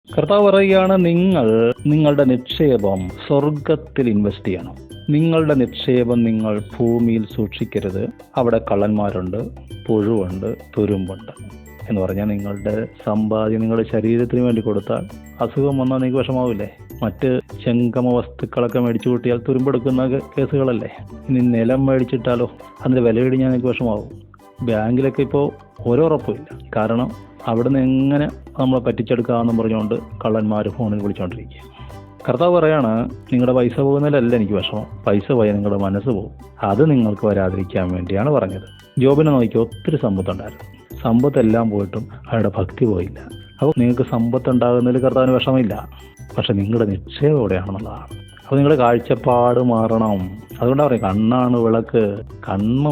കർത്താവ് പറയുകയാണ്, നിങ്ങളുടെ നിക്ഷേപം സ്വർഗത്തിൽ ഇൻവെസ്റ്റ് ചെയ്യണം. നിങ്ങളുടെ നിക്ഷേപം നിങ്ങൾ ഭൂമിയിൽ സൂക്ഷിക്കരുത്. അവിടെ കള്ളന്മാരുണ്ട്, പുഴുവുണ്ട്, തുരുമ്പുണ്ട് എന്ന് പറഞ്ഞാൽ നിങ്ങളുടെ സമ്പാദ്യം നിങ്ങളുടെ ശരീരത്തിന് വേണ്ടി കൊടുത്താൽ അസുഖം വന്നാൽ നിങ്ങൾക്ക് വിഷമാവില്ലേ? മറ്റ് ജംഗമ വസ്തുക്കളൊക്കെ മേടിച്ചു കൂട്ടിയാൽ തുരുമ്പെടുക്കുന്ന കേസുകളല്ലേ? ഇനി നിലം മേടിച്ചിട്ടാലോ അതിൻ്റെ വില കഴിഞ്ഞാൽ നിങ്ങൾക്ക് വിഷമാവും. ബാങ്കിലൊക്കെ ഇപ്പോൾ ഉറപ്പില്ല. കാരണം അവിടുന്ന് എങ്ങനെ നമ്മളെ പറ്റിച്ചെടുക്കാമെന്ന് പറഞ്ഞുകൊണ്ട് കള്ളന്മാർ ഫോണിൽ വിളിച്ചുകൊണ്ടിരിക്കുക. കർത്താവ് പറയാണ്, നിങ്ങളുടെ പൈസ പോകുന്നതിലല്ല എനിക്ക് വിഷമം, പൈസ പോയാൽ നിങ്ങളുടെ മനസ്സ് പോകും. അത് നിങ്ങൾക്ക് വരാതിരിക്കാൻ വേണ്ടിയാണ് പറഞ്ഞത്. ജോബിനെ നോക്കി ഒത്തിരി സമ്പത്തുണ്ടായിരുന്നു, സമ്പത്തെല്ലാം പോയിട്ടും അയാളുടെ ഭക്തി പോയില്ല. അപ്പോൾ നിങ്ങൾക്ക് സമ്പത്ത് ഉണ്ടാകുന്നതിൽ കർത്താവിന് വിഷമമില്ല, പക്ഷെ നിങ്ങളുടെ നിക്ഷേപം എവിടെയാണെന്നുള്ളതാണ്. അപ്പോൾ നിങ്ങളുടെ കാഴ്ചപ്പാട് മാറണം. അതുകൊണ്ടാണ് പറയും, കണ്ണാണ് വിളക്ക്. കണ്ണ്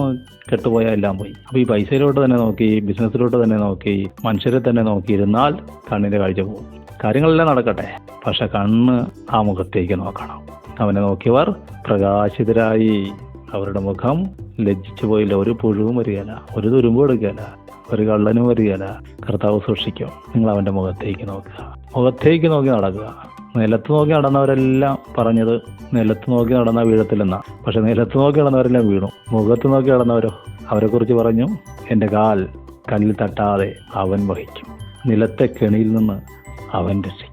കെട്ടുപോയാൽ എല്ലാം പോയി. അപ്പോൾ ഈ പൈസയിലോട്ട് തന്നെ നോക്കി, ബിസിനസ്സിലോട്ട് തന്നെ നോക്കി, മനുഷ്യരെ തന്നെ നോക്കിയിരുന്നാൽ കണ്ണിൻ്റെ കാഴ്ച പോകും. കാര്യങ്ങളെല്ലാം നടക്കട്ടെ, പക്ഷെ കണ്ണ് ആ മുഖത്തേക്ക് നോക്കണം. അവനെ നോക്കിയവർ പ്രകാശിതരായി. അവരുടെ മുഖം ലജ്ജിച്ചു പോയില്ല. ഒരു പുഴുവും വരികയില്ല, ഒരു തുരുമ്പും എടുക്കുകയില്ല, ഒരു കള്ളനും വരികയില്ല. കർത്താവ് സൂക്ഷിക്കും. നിങ്ങൾ അവൻ്റെ മുഖത്തേക്ക് നോക്കുക, മുഖത്തേക്ക് നോക്കി നടക്കുക. നിലത്ത് നോക്കി നടന്നവരെല്ലാം പറഞ്ഞത് നിലത്ത് നോക്കി നടന്നാൽ വീഴത്തില്ലെന്നാ. പക്ഷെ നിലത്ത് നോക്കി നടന്നവരെല്ലാം വീണു. മുഖത്ത് നോക്കി നടന്നവരോ, അവരെക്കുറിച്ച് പറഞ്ഞു, എൻ്റെ കാൽ കല്ലിൽ തട്ടാതെ അവൻ വഹിക്കും, നിലത്തെ കെണിയിൽ നിന്ന് അവൻ രക്ഷിക്കും.